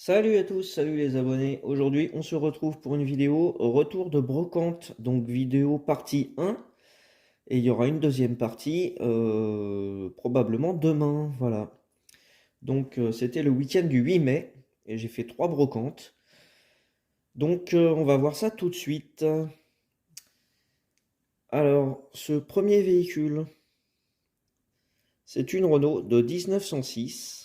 Salut à tous, salut les abonnés. Aujourd'hui, on se retrouve pour une vidéo retour de brocante, donc vidéo partie 1. Et il y aura une deuxième partie probablement demain, voilà. Donc c'était le week-end du 8 mai et j'ai fait 3 brocantes. Donc on va voir ça tout de suite. Alors, ce premier véhicule, c'est une Renault de 1906.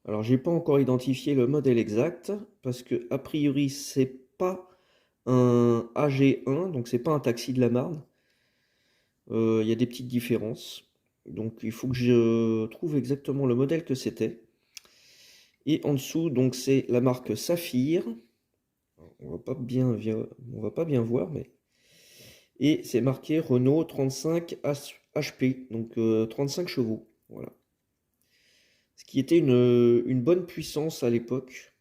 Alors, j'ai pas encore identifié le modèle exact parce que a priori, c'est pas un AG1, donc c'est pas un taxi de la Marne. Il y a des petites différences. Donc il faut que je trouve exactement le modèle que c'était. Et en dessous, donc c'est la marque Saphir. On va pas bien voir, mais et c'est marqué Renault 35 HP, donc 35 chevaux. Voilà. Ce qui était une bonne puissance à l'époque,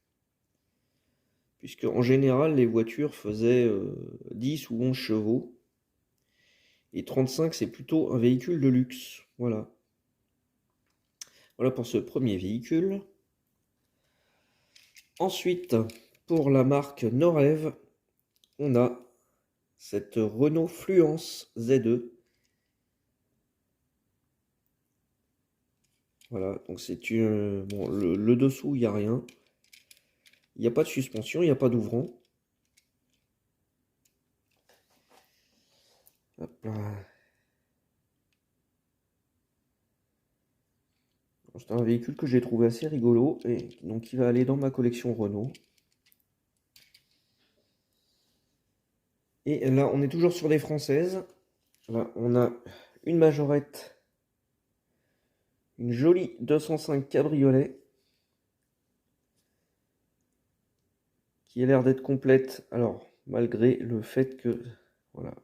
puisque en général les voitures faisaient 10 ou 11 chevaux. Et 35, c'est plutôt un véhicule de luxe. Voilà. Voilà pour ce premier véhicule. Ensuite, pour la marque Norev, on a cette Renault Fluence Z2. Voilà, donc c'est une... Bon, le dessous, il n'y a rien. Il n'y a pas de suspension, il n'y a pas d'ouvrant. Hop là. C'est un véhicule que j'ai trouvé assez rigolo et donc qui va aller dans ma collection Renault. Et là, on est toujours sur des françaises. Là, on a une majorette, une jolie 205 cabriolet qui a l'air d'être complète. Alors, malgré le fait que, voilà,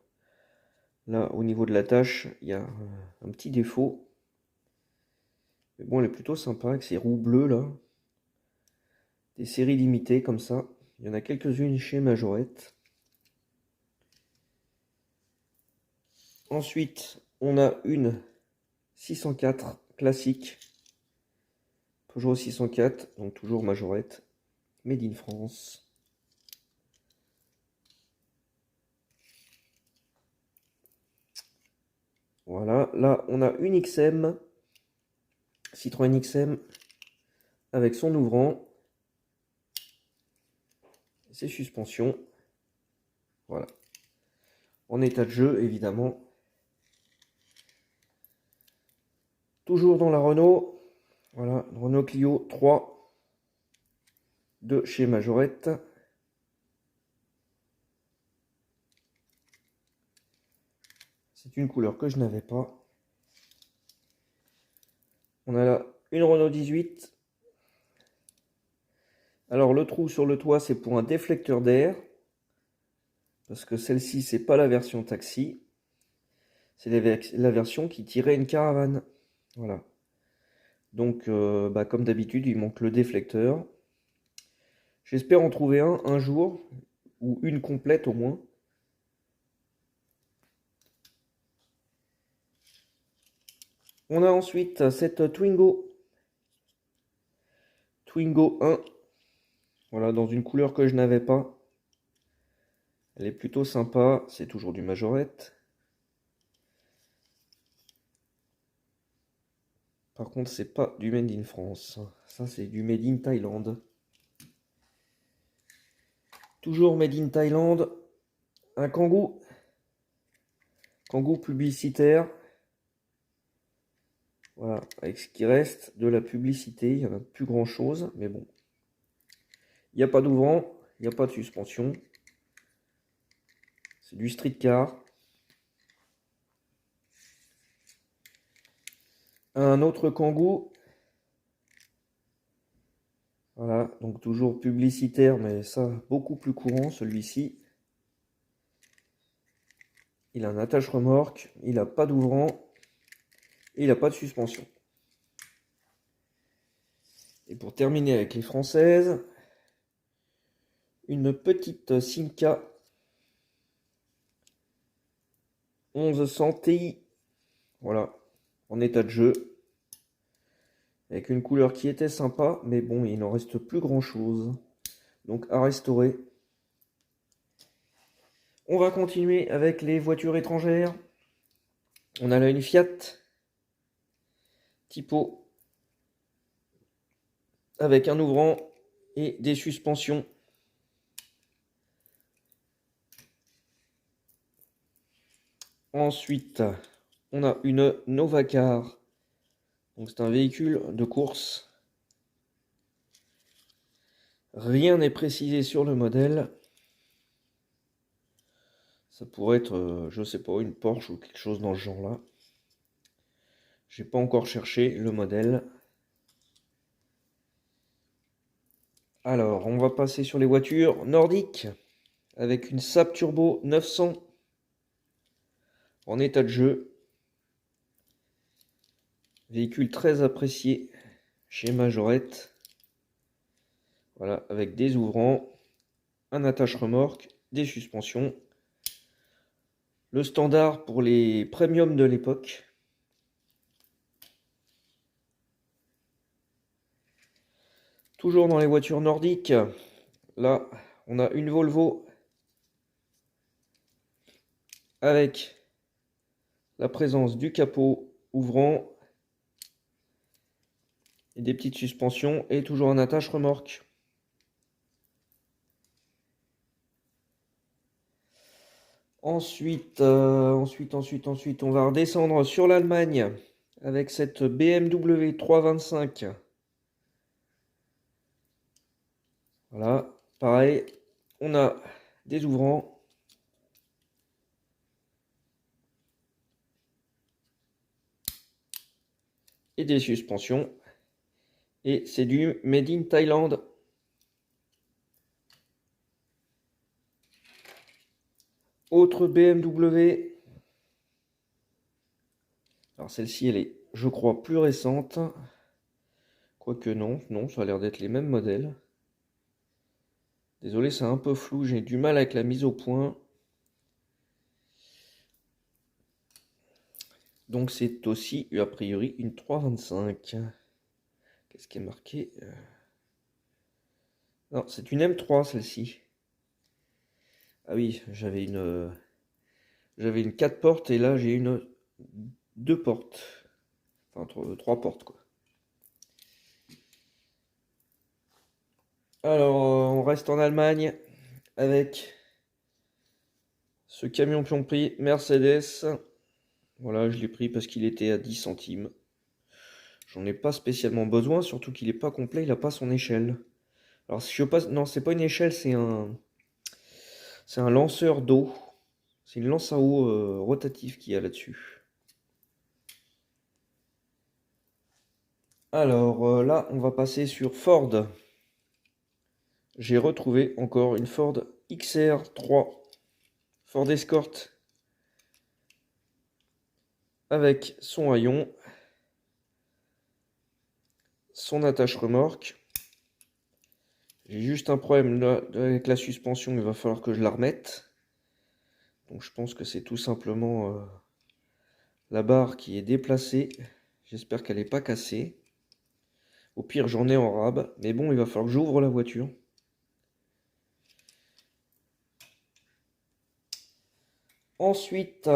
là, au niveau de la tâche, il y a un petit défaut. Mais bon, elle est plutôt sympa avec ces roues bleues là. Des séries limitées comme ça. Il y en a quelques-unes chez Majorette. Ensuite, on a une 604 classique. Peugeot 604, donc toujours Majorette. Made in France. Voilà, là on a une XM. Citroën XM avec son ouvrant. Ses suspensions. Voilà. En état de jeu, évidemment. Toujours dans la Renault. Voilà, Renault Clio 3 de chez Majorette. C'est une couleur que je n'avais pas. On a là une Renault 18. Alors le trou sur le toit, c'est pour un déflecteur d'air. Parce que celle-ci, c'est pas la version taxi. C'est la version qui tirait une caravane. Voilà. Donc, comme d'habitude, il manque le déflecteur. J'espère en trouver un jour, ou une complète au moins. On a ensuite cette Twingo. Twingo 1. Voilà, dans une couleur que je n'avais pas. Elle est plutôt sympa. C'est toujours du Majorette. Par contre, c'est pas du Made in France. Ça, c'est du Made in Thaïlande. Toujours Made in Thaïlande. Un Kangoo. Kangoo publicitaire. Voilà, avec ce qui reste de la publicité. Il n'y en a plus grand chose. Mais bon. Il n'y a pas d'ouvrant. Il n'y a pas de suspension. C'est du street car. Un autre Kangoo. Voilà, donc toujours publicitaire, mais ça, beaucoup plus courant, celui-ci. Il a un attache-remorque, il n'a pas d'ouvrant, et il n'a pas de suspension. Et pour terminer avec les françaises, une petite Simca 1100 Ti. Voilà, en état de jeu. avec une couleur qui était sympa, mais bon, il n'en reste plus grand chose. Donc à restaurer. On va continuer avec les voitures étrangères. On a là une Fiat Tipo avec un ouvrant et des suspensions. Ensuite, on a une Novacar. Donc c'est un véhicule de course. Rien n'est précisé sur le modèle. Ça pourrait être, je sais pas, une Porsche ou quelque chose dans ce genre-là. J'ai pas encore cherché le modèle. Alors, on va passer sur les voitures nordiques avec une Saab Turbo 900 en état de jeu. Véhicule très apprécié chez Majorette. Voilà, avec des ouvrants, un attache-remorque, des suspensions. Le standard pour les premiums de l'époque. Toujours dans les voitures nordiques, là, on a une Volvo avec la présence du capot ouvrant et des petites suspensions et toujours un attache-remorque. Ensuite, on va redescendre sur l'Allemagne avec cette BMW 325. Voilà, pareil, on a des ouvrants. Et des suspensions. Et c'est du Made in Thailand. Autre BMW. Alors celle-ci, elle est, je crois, plus récente. Quoique non, ça a l'air d'être les mêmes modèles. Désolé, c'est un peu flou, j'ai du mal avec la mise au point. Donc c'est aussi, a priori, une 325. Qu'est-ce qui est marqué? Non, c'est une M3 celle-ci. Ah oui, j'avais une 4 portes et là j'ai une 2 portes. Enfin 3 portes quoi. Alors on reste en Allemagne avec ce camion pion-prix Mercedes. Voilà, je l'ai pris parce qu'il était à 10 centimes. J'en ai pas spécialement besoin, surtout qu'il n'est pas complet, il n'a pas son échelle. Alors si je passe... Non, c'est pas une échelle, c'est un lanceur d'eau. C'est une lance à eau rotative qu'il y a là-dessus. Alors là, on va passer sur Ford. J'ai retrouvé encore une Ford XR3. Ford Escort. Avec son haillon. Son attache-remorque. J'ai juste un problème là, avec la suspension, il va falloir que je la remette. Donc je pense que c'est tout simplement la barre qui est déplacée. J'espère qu'elle n'est pas cassée. Au pire, j'en ai en rab. Mais bon, il va falloir que j'ouvre la voiture. Ensuite,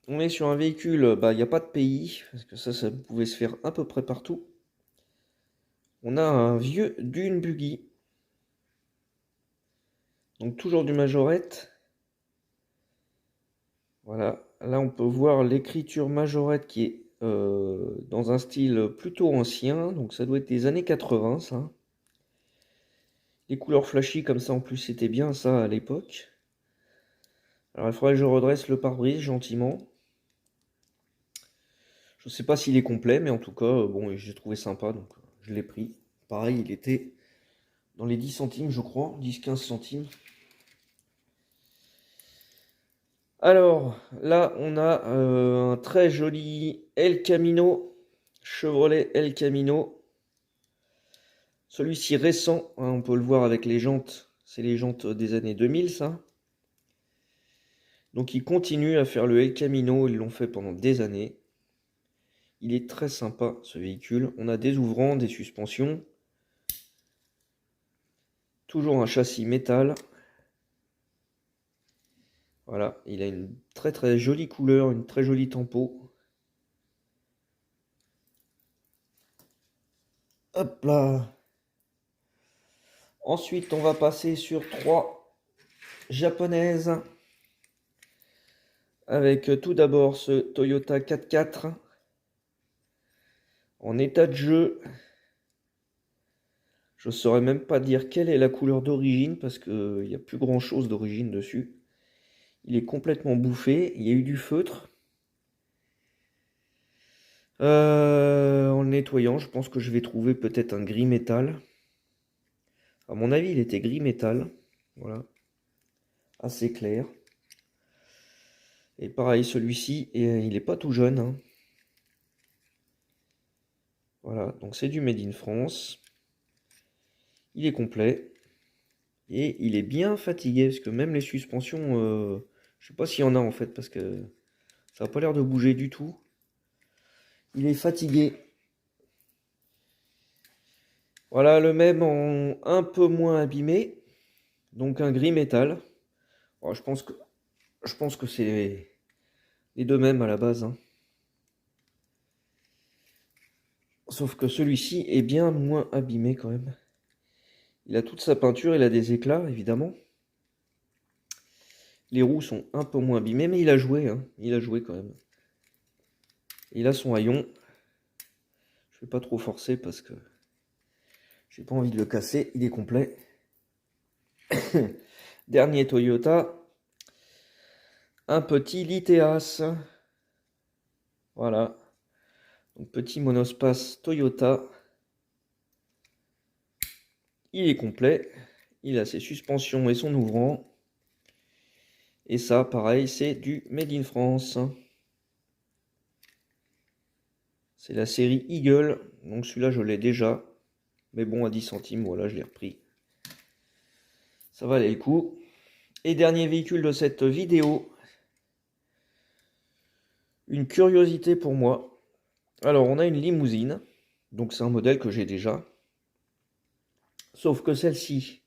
on est sur un véhicule, il n'y a pas de pays. Parce que ça pouvait se faire à peu près partout. On a un vieux Dune Buggy. Donc toujours du Majorette. Voilà, là on peut voir l'écriture Majorette qui est dans un style plutôt ancien. Donc ça doit être des années 80 ça. Les couleurs flashy comme ça en plus c'était bien ça à l'époque. Alors il faudrait que je redresse le pare-brise gentiment. Je sais pas s'il est complet mais en tout cas bon j'ai trouvé sympa donc je l'ai pris. Pareil il était dans les 10 centimes je crois, 10-15 centimes. Alors là on a un très joli El Camino, Chevrolet El Camino. Celui-ci récent, hein, on peut le voir avec les jantes, c'est les jantes des années 2000 ça. Donc ils continuent à faire le El Camino, ils l'ont fait pendant des années. Il est très sympa ce véhicule. On a des ouvrants, des suspensions. Toujours un châssis métal. Voilà, il a une très très jolie couleur, une très jolie tempo. Hop là. Ensuite, on va passer sur 3 japonaises. Avec tout d'abord ce Toyota 4x4 en état de jeu. Je ne saurais même pas dire quelle est la couleur d'origine parce qu'il n'y a plus grand chose d'origine dessus. Il est complètement bouffé, il y a eu du feutre. En le nettoyant, je pense que je vais trouver peut-être un gris métal. À mon avis, il était gris métal. Voilà. Assez clair. Et pareil, celui-ci, il n'est pas tout jeune, hein. Voilà, donc c'est du Made in France. Il est complet. Et il est bien fatigué, parce que même les suspensions, je sais pas s'il y en a en fait, parce que ça n'a pas l'air de bouger du tout. Il est fatigué. Voilà, le même en un peu moins abîmé. Donc un gris métal. Bon, je pense que c'est les deux mêmes à la base, hein. Sauf que celui-ci est bien moins abîmé quand même. Il a toute sa peinture, il a des éclats évidemment. Les roues sont un peu moins abîmées, mais il a joué, hein. Il a joué quand même. Il a son haillon. Je vais pas trop forcer parce que j'ai pas envie de le casser, il est complet. Dernier Toyota. Un petit Liteas. Voilà. Donc petit monospace Toyota. Il est complet. Il a ses suspensions et son ouvrant. Et ça, pareil, c'est du Made in France. C'est la série Eagle. Donc celui-là, je l'ai déjà. Mais bon, à 10 centimes, voilà, je l'ai repris. Ça valait le coup. Et dernier véhicule de cette vidéo. Une curiosité pour moi. Alors, on a une limousine. Donc c'est un modèle que j'ai déjà. Sauf que celle-ci,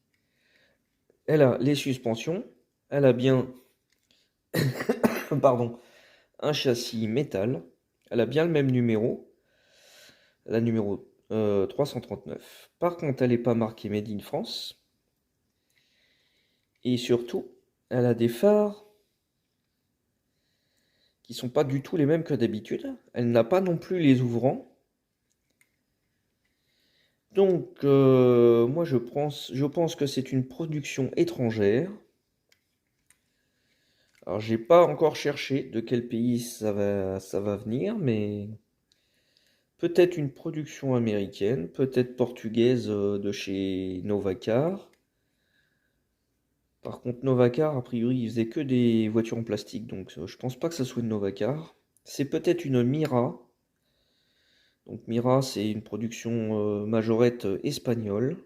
elle a les suspensions. Elle a bien pardon, un châssis métal. Elle a bien le même numéro. La numéro 339. Par contre, elle n'est pas marquée Made in France. Et surtout, elle a des phares qui sont pas du tout les mêmes que d'habitude. Elle n'a pas non plus les ouvrants. Donc, moi je pense que c'est une production étrangère. Alors, j'ai pas encore cherché de quel pays ça va venir, mais peut-être une production américaine, peut-être portugaise de chez Novacar. Par contre, Novacar, a priori, il faisait que des voitures en plastique, donc je pense pas que ça soit une Novacar. C'est peut-être une Mira. Donc Mira, c'est une production majorette espagnole.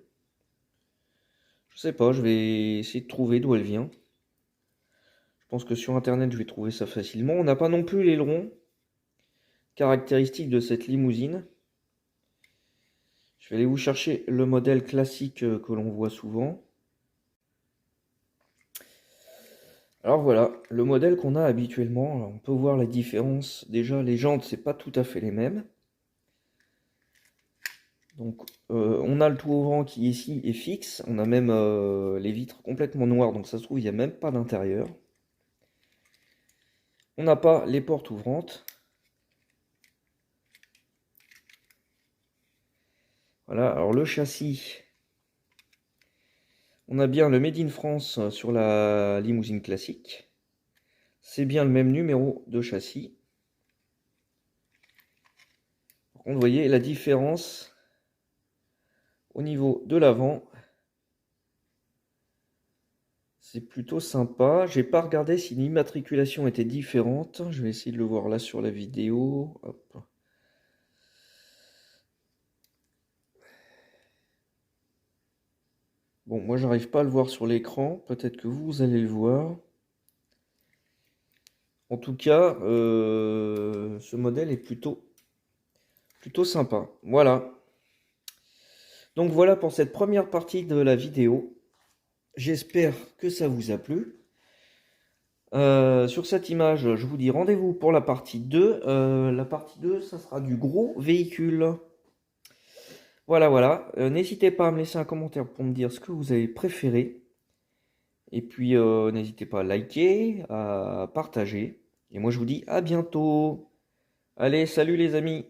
Je sais pas, je vais essayer de trouver d'où elle vient. Je pense que sur internet, je vais trouver ça facilement. On n'a pas non plus l'aileron caractéristique de cette limousine. Je vais aller vous chercher le modèle classique que l'on voit souvent. Alors voilà, le modèle qu'on a habituellement. Alors on peut voir la différence. Déjà, les jantes, c'est pas tout à fait les mêmes. Donc on a le tout ouvrant qui ici est fixe. On a même les vitres complètement noires. Donc ça se trouve, il n'y a même pas d'intérieur. On n'a pas les portes ouvrantes. Voilà, alors le châssis. On a bien le Made in France sur la limousine classique. C'est bien le même numéro de châssis. Par contre, vous voyez la différence au niveau de l'avant. C'est plutôt sympa. J'ai pas regardé si l'immatriculation était différente. Je vais essayer de le voir là sur la vidéo. Hop. Bon, moi j'arrive pas à le voir sur l'écran. Peut-être que vous allez le voir. En tout cas, ce modèle est plutôt plutôt sympa. Voilà. Donc voilà pour cette première partie de la vidéo. J'espère que ça vous a plu. Sur cette image, je vous dis rendez-vous pour la partie 2. La partie 2, ça sera du gros véhicule. Voilà, voilà. N'hésitez pas à me laisser un commentaire pour me dire ce que vous avez préféré. Et puis, n'hésitez pas à liker, à partager. Et moi, je vous dis à bientôt. Allez, salut les amis!